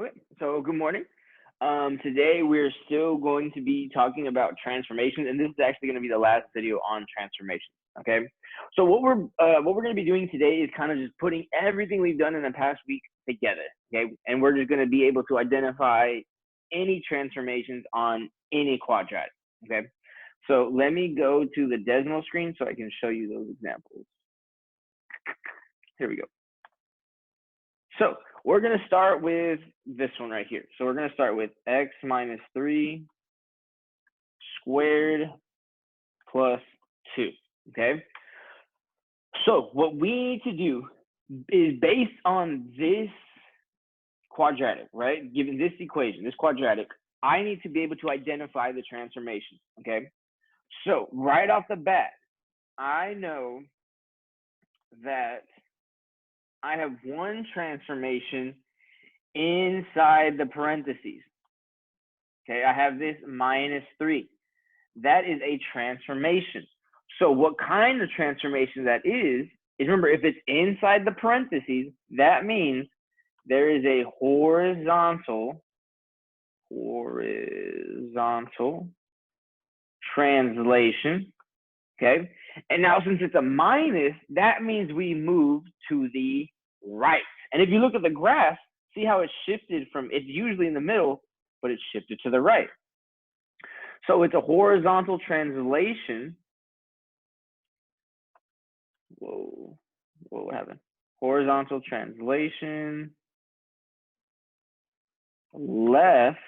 Okay, so good morning. Today we're still going to be talking about transformations, and this is actually going to be the last video on transformations. Okay, so what we're going to be doing today is kind of just putting everything we've done in the past week together. Okay, and we're just going to be able to identify any transformations on any quadratic. Okay, so let me go to the Desmo screen so I can show you those examples. Here we go. So we're going to start with this one right here. So we're going to start with x minus 3 squared plus 2, okay? So what we need to do is based on this quadratic, right? Given this equation, this quadratic, I need to be able to identify the transformation, okay? So right off the bat, I know that I have one transformation inside the parentheses. Okay, I have this minus 3. That is a transformation. So what kind of transformation that is remember, if it's inside the parentheses, that means there is a horizontal translation. Okay, and now since it's a minus, that means we move to the right. And if you look at the graph, see how it's shifted from, it's usually in the middle, but it's shifted to the right. So it's a horizontal translation. Whoa, what happened? Horizontal translation, left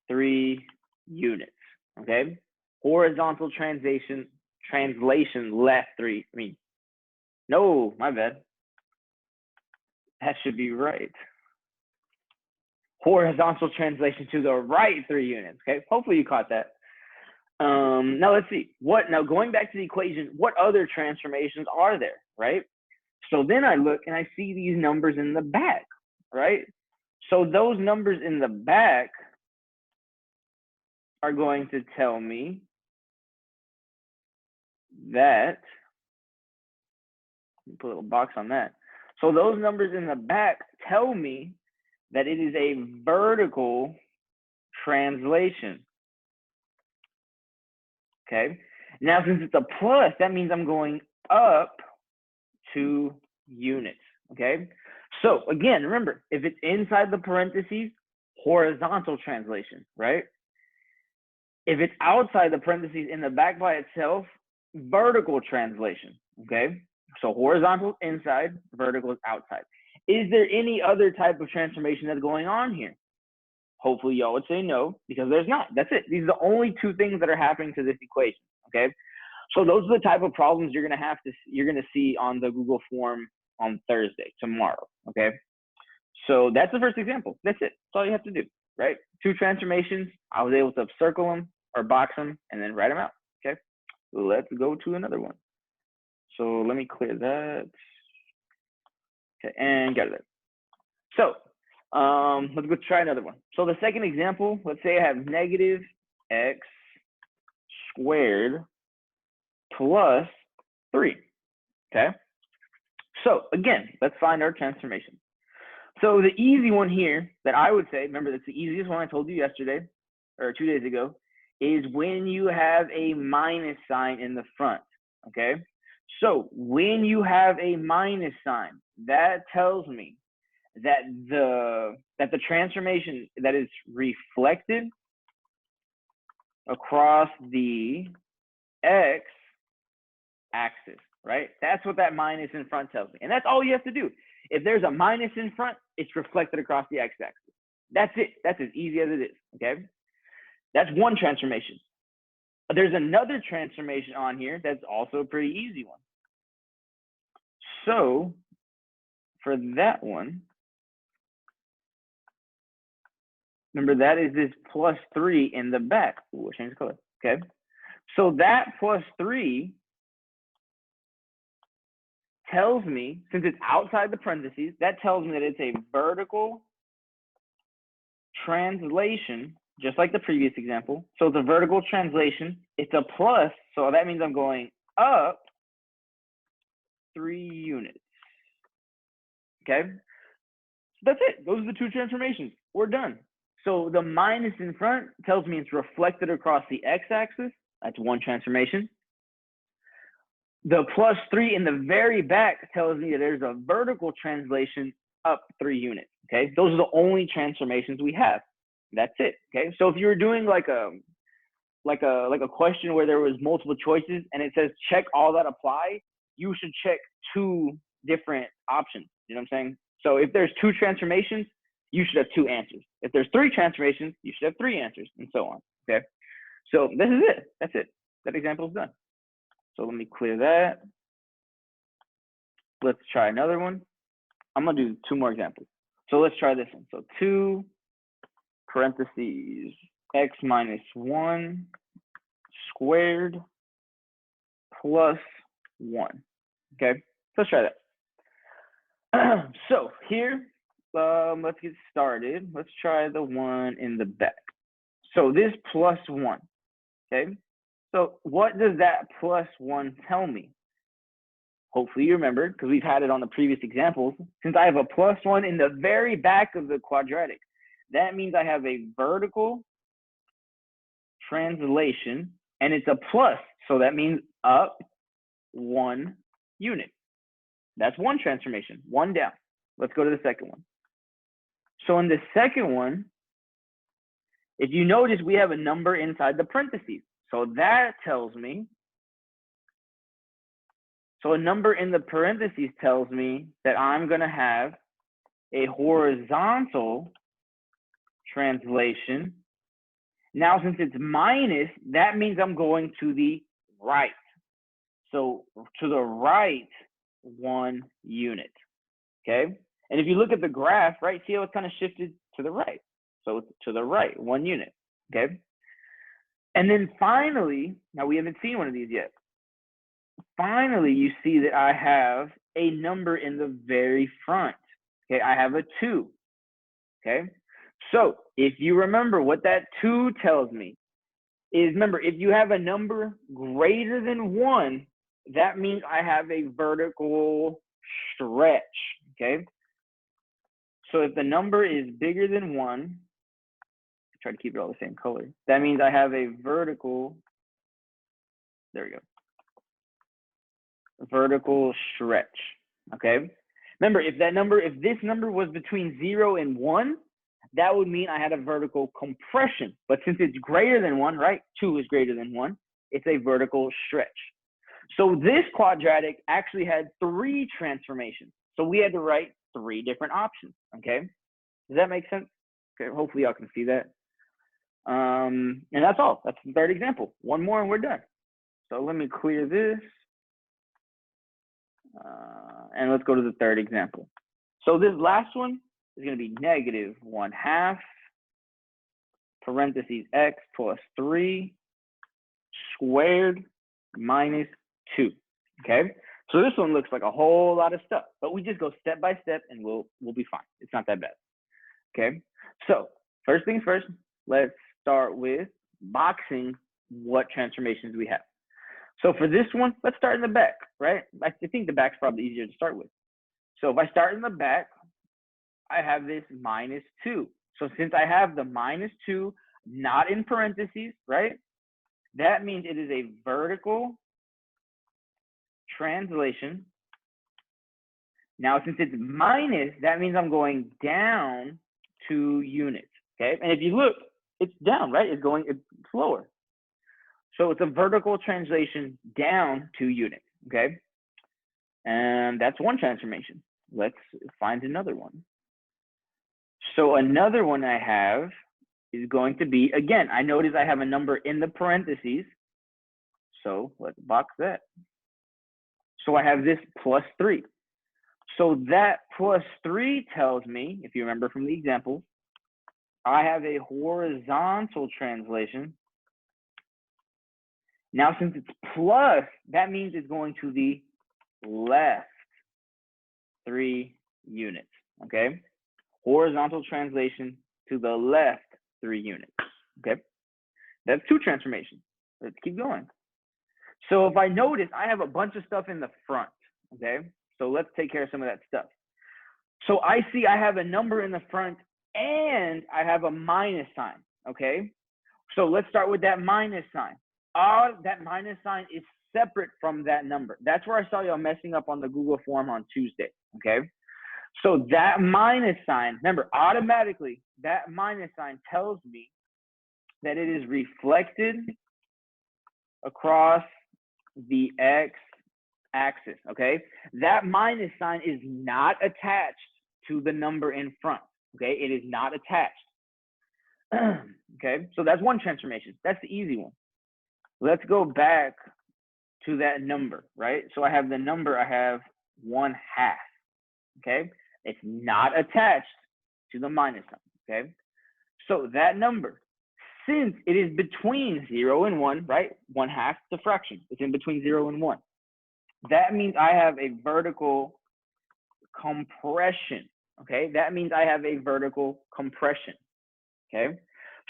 3 units, okay? Horizontal translation left 3, no, my bad. That should be right. Horizontal translation to the right 3 units, okay? Hopefully you caught that. Now let's see. Now going back to the equation, what other transformations are there, right? So then I look and I see these numbers in the back, right? So those numbers in the back are going to tell me that, put a little box on that. So those numbers in the back tell me that it is a vertical translation. Okay, now since it's a plus, that means I'm going up 2 units. Okay, so again, remember, if it's inside the parentheses, horizontal translation, right? If it's outside the parentheses in the back by itself, vertical translation. Okay, so horizontal inside, vertical is outside. Is there any other type of transformation that's going on here? Hopefully y'all would say no, because there's not. That's it. These are the only 2 things that are happening to this equation, okay? So those are the type of problems you're gonna see on the Google form on Thursday, tomorrow, okay? So that's the first example. That's it. That's all you have to do, right? 2 transformations. I was able to circle them or box them and then write them out, okay? Let's go to another one. So let me clear that. Okay, and got it. So let's go try another one. So the second example, let's say I have negative x squared plus 3, okay? So again, let's find our transformation. So the easy one here that I would say, remember that's the easiest one I told you yesterday, or 2 days ago, is when you have a minus sign in the front, okay? So when you have a minus sign, that tells me that the transformation that is reflected across the x axis, right? That's what that minus in front tells me. And that's all you have to do. If there's a minus in front, it's reflected across the x axis. That's it. That's as easy as it is, okay? That's one transformation. There's another transformation on here that's also a pretty easy one. So for that one, remember, that is this plus 3 in the back. Ooh, I changed the color. Okay. So that plus 3 tells me, since it's outside the parentheses, that tells me that it's a vertical translation, just like the previous example. So it's a vertical translation. It's a plus, so that means I'm going up 3 units. Okay. That's it. Those are the two transformations. We're done. So the minus in front tells me it's reflected across the x-axis. That's one transformation. The +3 in the very back tells me that there's a vertical translation up 3 units. Okay, those are the only transformations we have. That's it. Okay, so if you were doing like a question where there was multiple choices and it says check all that apply, you should check 2 different options. You know what I'm saying? So if there's 2 transformations, you should have 2 answers. If there's 3 transformations, you should have 3 answers, and so on. Okay, so this is it. That's it. That example is done. So let me clear that. Let's try another one. I'm gonna do 2 more examples. So let's try this one. So 2 parentheses x minus 1 squared plus 1. Okay, let's try that. So here, let's get started. Let's try the one in the back. So this +1. Okay, so what does that +1 tell me? Hopefully you remember, because we've had it on the previous examples. Since I have a +1 in the very back of the quadratic, that means I have a vertical translation, and it's a plus, so that means up 1 unit. That's one transformation, 1 down. Let's go to the second one. So in the second one, if you notice, we have a number inside the parentheses. So that tells me, so a number in the parentheses tells me that I'm gonna have a horizontal translation. Now, since it's minus, that means I'm going to the right. So to the right 1 unit, okay? And if you look at the graph, right, see how it's kind of shifted to the right. So it's to the right, 1 unit, okay? And then finally, now we haven't seen one of these yet. Finally, you see that I have a number in the very front, okay? I have a 2, okay? So if you remember what that 2 tells me is, remember, if you have a number greater than 1, that means I have a vertical stretch, okay? So if the number is bigger than 1, try to keep it all the same color. That means I have a vertical, there we go, vertical stretch, okay? Remember, if this number was between 0 and 1, that would mean I had a vertical compression. But since it's greater than 1, right? 2 is greater than 1. It's a vertical stretch. So this quadratic actually had 3 transformations. So we had to write 3 different options, okay? Does that make sense? Okay, hopefully y'all can see that. And that's all. That's the third example. One more and we're done. So let me clear this. And let's go to the third example. So this last one is going to be -1/2 parentheses x plus 3 squared minus 2. Okay, so this one looks like a whole lot of stuff, but we just go step by step and we'll be fine. It's not that bad. Okay, so first things first, let's start with boxing what transformations we have. So for this one, let's start in the back, right? I think the back's probably easier to start with. So if I start in the back, I have this -2. So since I have the -2 not in parentheses, right? That means it is a vertical translation. Now, since it's minus, that means I'm going down 2 units, okay? And if you look, it's down, right? It's lower. So it's a vertical translation down 2 units, okay? And that's one transformation. Let's find another one. So another one I have is going to be, again, I notice I have a number in the parentheses. So let's box that. So I have this +3. So that +3 tells me, if you remember from the example, I have a horizontal translation. Now, since it's plus, that means it's going to the left 3 units, okay? Horizontal translation to the left 3 units, okay? That's 2 transformations. Let's keep going. So if I notice, I have a bunch of stuff in the front, okay? So let's take care of some of that stuff. So I see I have a number in the front and I have a minus sign, okay? So let's start with that minus sign. That minus sign is separate from that number. That's where I saw y'all messing up on the Google form on Tuesday, okay? So that minus sign, remember, automatically, that minus sign tells me that it is reflected across the x-axis, okay? That minus sign is not attached to the number in front, okay? It is not attached. Okay, so that's one transformation. That's the easy one. Let's go back to that number, right? So I have the number, I have 1/2, okay? It's not attached to the minus sign, okay? So that number, since it is between 0 and 1, right? 1/2 is a fraction. It's in between 0 and 1. That means I have a vertical compression, okay? That means I have a vertical compression, okay?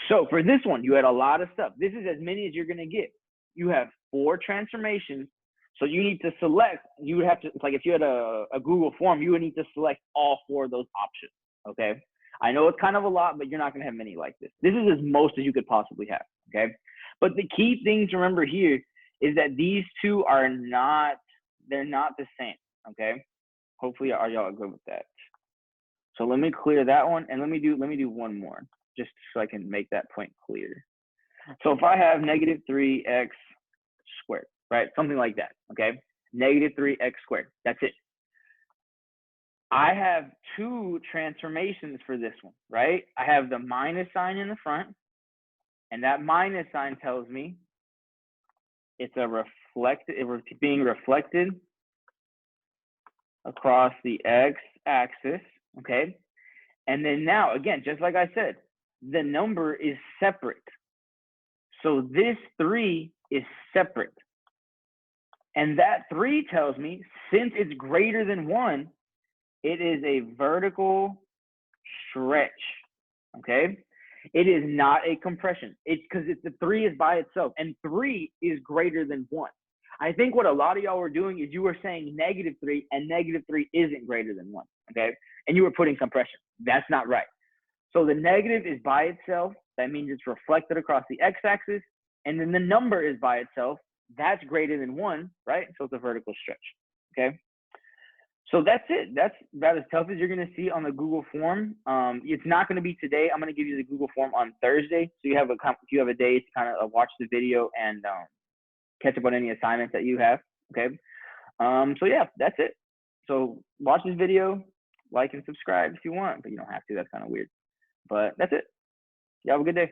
So for this one, you had a lot of stuff. This is as many as you're going to get. You have 4 transformations. So you need to select, you would have to, it's like if you had a Google form, you would need to select all 4 of those options, okay? I know it's kind of a lot, but you're not going to have many like this. This is as most as you could possibly have, okay? But the key thing to remember here is that these two are not, they're not the same, okay? Hopefully y'all good with that. So let me clear that one, and let me do one more, just so I can make that point clear. So if I have negative 3x squared, right? Something like that, okay? Negative 3x squared, that's it. I have 2 transformations for this one, right? I have the minus sign in the front, and that minus sign tells me it's being reflected across the x-axis, okay? And then now, again, just like I said, the number is separate. So this 3 is separate. And that 3 tells me, since it's greater than 1, it is a vertical stretch, okay? It is not a compression. It's because the 3 is by itself, and 3 is greater than 1. I think what a lot of y'all were doing is you were saying -3, and -3 isn't greater than 1, okay? And you were putting compression. That's not right. So the negative is by itself. That means it's reflected across the x-axis. And then the number is by itself. That's greater than 1, right? So it's a vertical stretch, okay? So that's it. That's about as tough as you're going to see on the Google form. It's not going to be today. I'm going to give you the Google form on Thursday. So you have a day to kind of watch the video and catch up on any assignments that you have, okay? So yeah, that's it. So watch this video, like and subscribe if you want, but you don't have to. That's kind of weird. But that's it. You have a good day.